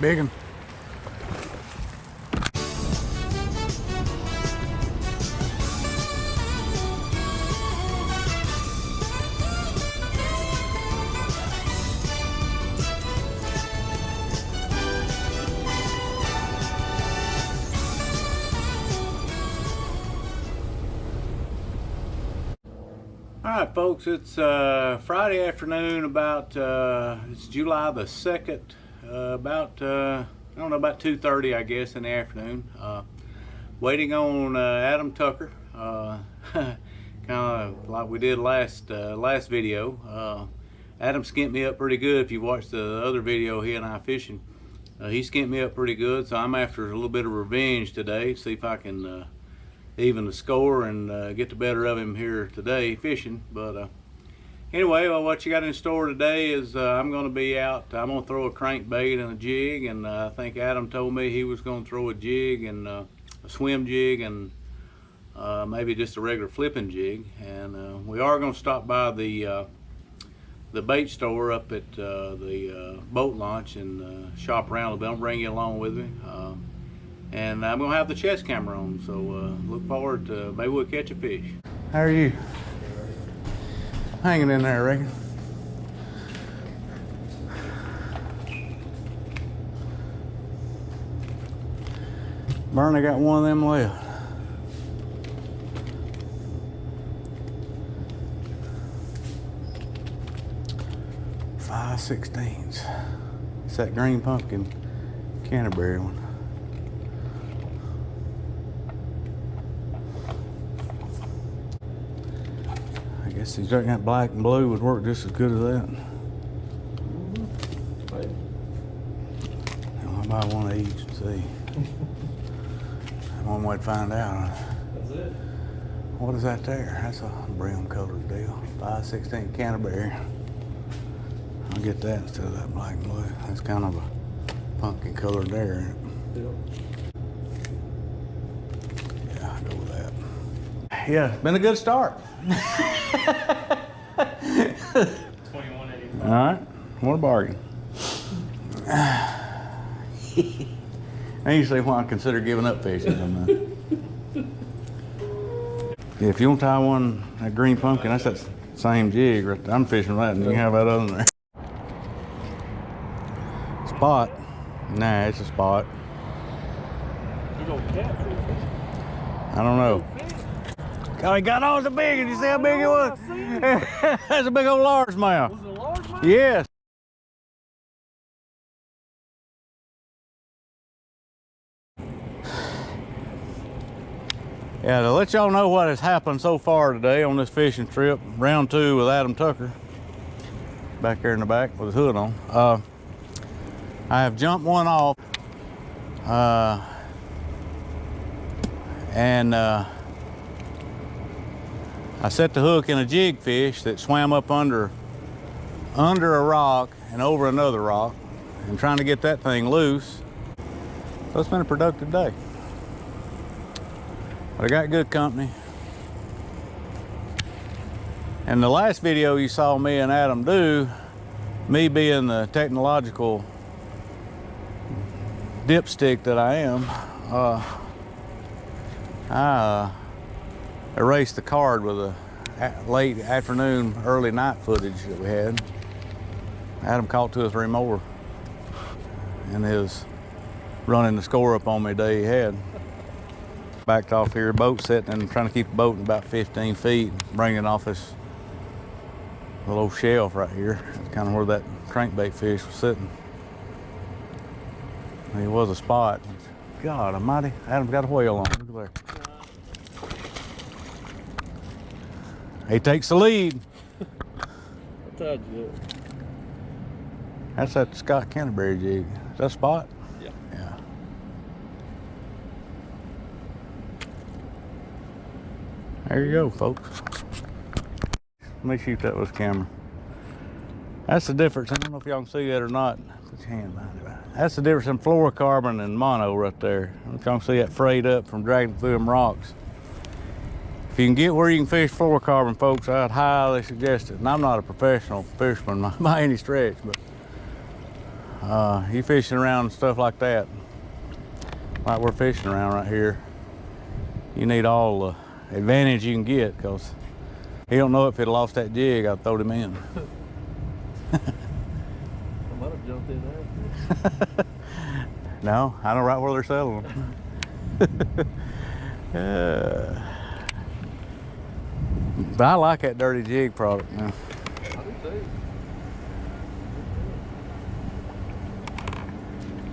Big one. Alright folks, it's Friday afternoon, it's July the 2nd, about 2:30 I guess in the afternoon. Waiting on Adam Tucker, kind of like we did last video. Adam skinned me up pretty good. If you watched the other video, he and I fishing, he skinned me up pretty good, so I'm after a little bit of revenge today, see if I can even the score and get the better of him here today fishing. But anyway, what you got in store today is I'm going to be out. I'm going to throw a crankbait and a jig, and I think Adam told me he was going to throw a jig and a swim jig and maybe just a regular flipping jig. And we are going to stop by the bait store up at the boat launch and shop around a bit. I'll bring you along with me. And I'm gonna have the chest camera on, so look forward to maybe we'll catch a fish. How are you? Hanging in there, I reckon. Bernie got one of them left. .5/16. It's that green pumpkin Canterberry one. I guess he's that black and blue would work just as good as that. I'll buy one of each and see. One way to find out. That's it. What is that there? That's a brim colored deal. .5/16 Canterberry. I'll get that instead of that black and blue. That's kind of a pumpkin colored there, isn't it? Yep. Yeah, I'll go with that. Yeah, it's been a good start. 21.85. All right, what a bargain. I usually when I consider giving up fishing. Yeah, if you want to tie one, that green pumpkin, that's that same jig right there. I'm fishing that, and you can have that other there. Spot? Nah, it's a spot. You don't catfish. I don't know. Oh, he got on the big one. You see how big it was? That's a big old largemouth. Was it a largemouth? Yes. Yeah, to let y'all know what has happened so far today on this fishing trip, round 2 with Adam Tucker, back there in the back with his hood on. I have jumped one off, I set the hook in a jig fish that swam up under a rock and over another rock, and trying to get that thing loose. So it's been a productive day. But I got good company. And the last video you saw me and Adam do, me being the technological dipstick that I am, I erased the card with a late afternoon, early night footage that we had. Adam caught 2 or 3 more in his running the score up on me day he had. Backed off here, boat setting, and trying to keep the boat in about 15 feet, bringing it off this little shelf right here. That's kind of where that crankbait fish was sitting. It was a spot. God almighty, Adam's got a whale on. Look there. He takes the lead. I told you that. That's that Scott Canterberry jig. Is that a spot? Yeah. Yeah. There you go, folks. Let me shoot that with the camera. That's the difference. I don't know if y'all can see that or not. Put your hand behind it. That's the difference in fluorocarbon and mono right there. I don't know if y'all can see that frayed up from dragging through them rocks. If you can get where you can fish fluorocarbon, folks, I'd highly suggest it. And I'm not a professional fisherman by any stretch, but You fishing around stuff like that, like we're fishing around right here, you need all the advantage you can get, because he don't know if he'd lost that jig, I'd throw him in. I might have jumped in there. No, I know right where they're selling them. But I like that Dirty Jig product, man. I do too.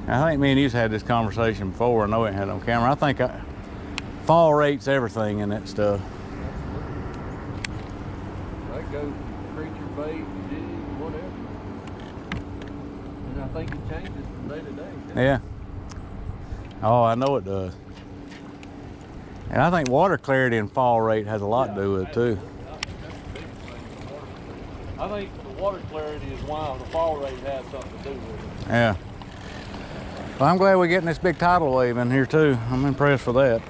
I think me and you've had this conversation before. I know we ain't had it on camera. I think fall rate's everything in that stuff. That goes creature bait, jig, whatever. And I think it changes from day to day. Yeah. Oh, I know it does. And I think water clarity and fall rate has a lot to do with it too. I think the water clarity is why the fall rate has something to do with it. Yeah. Well, I'm glad we're getting this big tidal wave in here too. I'm impressed with that.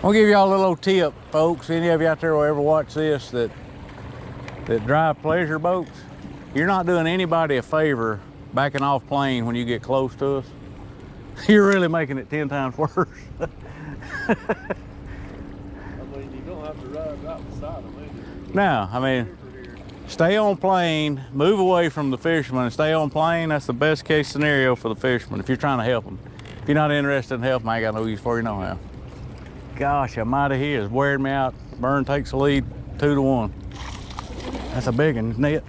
I'll give y'all a little tip, folks. Any of you out there will ever watch this that drive pleasure boats, you're not doing anybody a favor backing off plane when you get close to us. You're really making it 10 times worse. I mean, you don't have to ride right beside them either. No, I mean, stay on plane, move away from the fisherman and stay on plane. That's the best case scenario for the fisherman if you're trying to help them. If you're not interested in helping, I ain't got no use for you no how. Gosh almighty, he is wearing me out. Burn takes the lead 2-1. That's a big one, isn't it?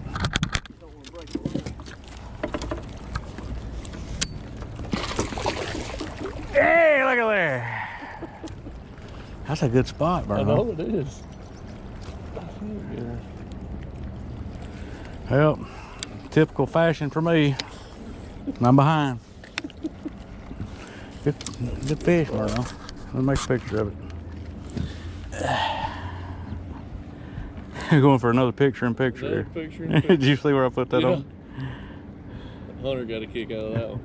Hey, look at there. That's a good spot, Burn. I know it is. Well, typical fashion for me. I'm behind. Good fish, Burn. Let me make a picture of it. Going for another picture in picture. Did you see where I put that on? Hunter got a kick out of that one.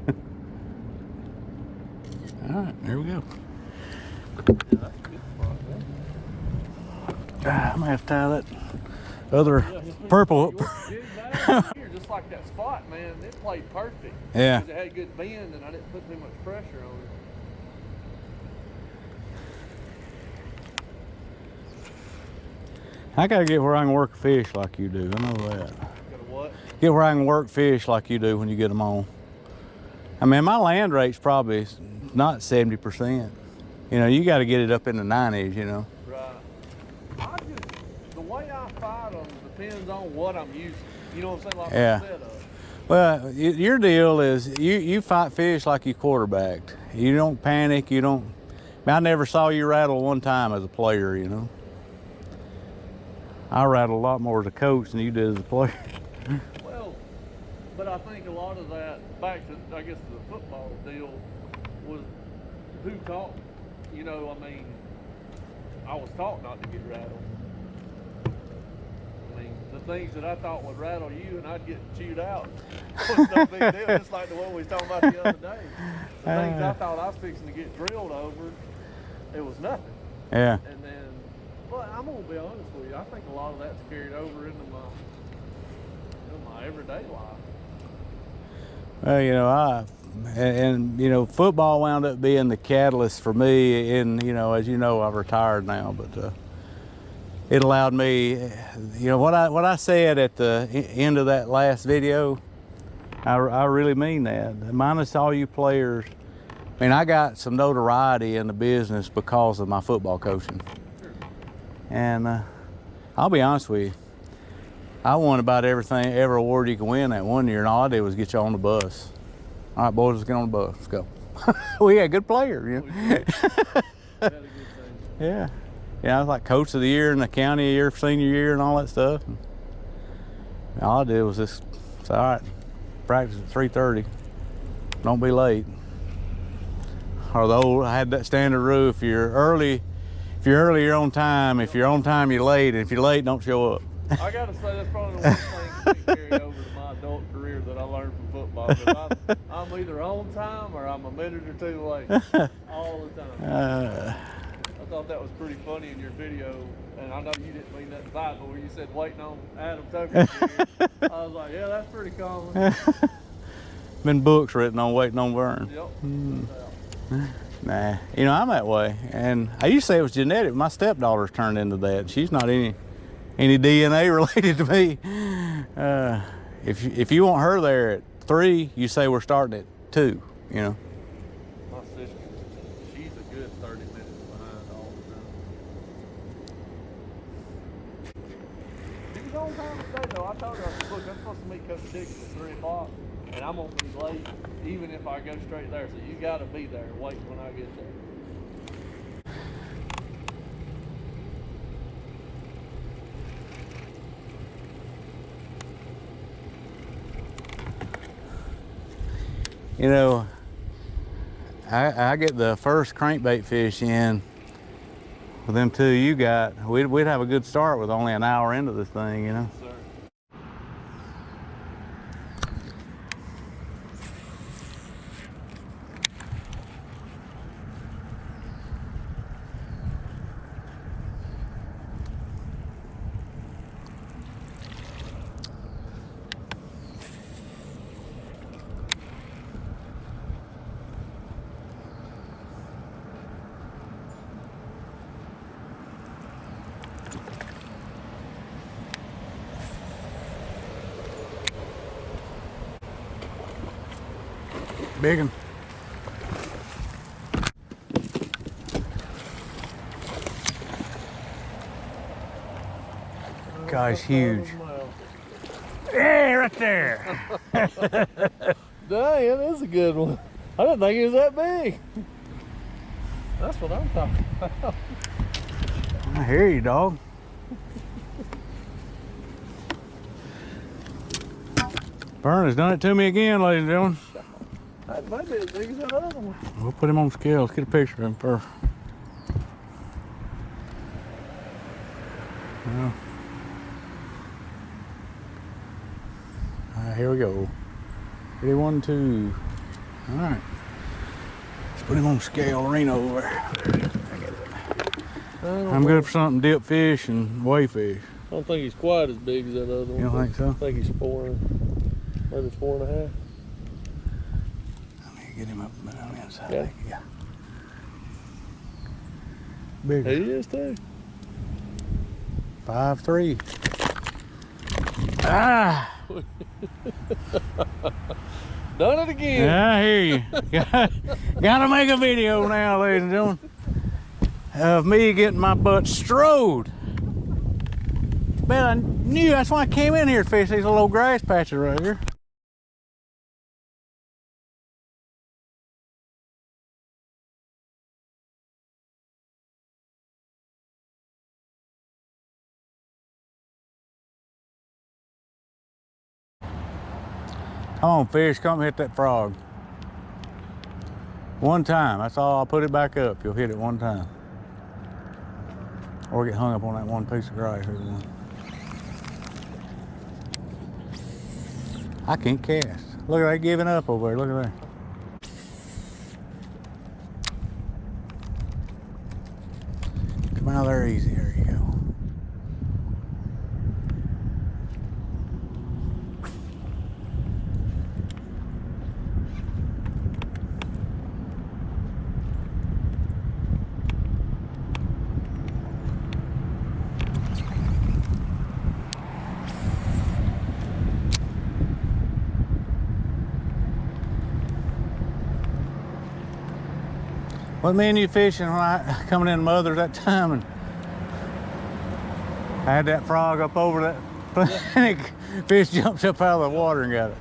All right, there we go. Yeah, that's a good spot, man. I'm gonna have to tie that other purple. Just like that spot, man, it played perfect. Yeah. Because it had a good bend and I didn't put too much pressure on it. I gotta get where I can work fish like you do. I know that. Got a what? Get where I can work fish like you do when you get them on. I mean, my land rate's probably not 70%. You know, you got to get it up in the 90s, you know. Right. The way I fight them depends on what I'm using. You know what I'm saying? Like Yeah. I said, Well, your deal is you fight fish like you quarterbacked. You don't panic. You don't. I never saw you rattle one time as a player, you know. I rattle a lot more as a coach than you did as a player. well, but I think a lot of that, back to, I guess, the football deal, was who taught. You know, I mean, I was taught not to get rattled. I mean, the things that I thought would rattle you and I'd get chewed out was no big deal, just like the one we was talking about the other day. The things I thought I was fixing to get drilled over, it was nothing. Yeah. And then, well, I'm gonna be honest with you, I think a lot of that's carried over into my everyday life. Well, you know, and you know, football wound up being the catalyst for me. And you know, as you know, I've retired now, but it allowed me, you know, what I said at the end of that last video, I really mean that. Minus all you players, I mean, I got some notoriety in the business because of my football coaching. And I'll be honest with you, I won about every award you can win that one year, and all I did was get you on the bus. All right, boys, let's get on the bus. Let's go. We had good players, you know. Yeah. Yeah, I was like coach of the year in the county year, senior year, and all that stuff. And all I did was just say, all right, practice at 3:30. Don't be late. Or I had that standard rule: if you're early, you're on time. If you're on time, you're late. And if you're late, don't show up. I gotta say that's probably the one thing that carried over to my adult career that I learned from football. Because I'm either on time or I'm a minute or two late all the time. thought that was pretty funny in your video, and I know you didn't mean nothing by it, but when you said waiting on Adam Tucker, I was like, yeah, that's pretty common. Been books written on waiting on Vern. Yep. Nah, you know, I'm that way. And I used to say it was genetic. My stepdaughter's turned into that. She's not any DNA related to me. If you want her there at 3, you say we're starting at 2, you know. My sister, she's a good 30 minutes behind all the time. She was on time today though. I told her, I said, look, I'm supposed to meet Coach Dixon at 3 o'clock. And I'm gonna be late, even if I go straight there. So you gotta be there, waiting when I get there. You know, I get the first crankbait fish in with them 2 you got. We'd have a good start with only an hour into this thing, you know. Yes, sir. Big one. Guy's huge. Yeah, right there. Dang, that's a good one. I didn't think it was that big. That's what I'm talking about. I hear you, dog. Vern has done it to me again, ladies and gentlemen. That might be as big as that other one. We'll put him on scale. Let's get a picture of him first. Well, here we go. Ready, 1, 2. All right. Let's put him on scale. Reno over there. I'm good for something dip fish and weigh fish. I don't think he's quite as big as that other one. You don't think so? I think he's 4, maybe 4.5. Let me get him up on the inside. Yeah. Yeah. Bigger. He is too. 5'3". Ah! Done it again. Yeah, I hear you. Gotta make a video now, ladies and gentlemen, of me getting my butt strode. Bet I knew. That's why I came in here to fish these little grass patches right here. Come on, fish, come hit that frog. One time, that's all. I'll put it back up. You'll hit it one time. Or get hung up on that one piece of grass. I can't cast. Look at that giving up over there. Look at that. Come out there easy. There you go. What me and you fishing when I coming in Mother's that time, and I had that frog up over that fish jumped up out of the water and got it.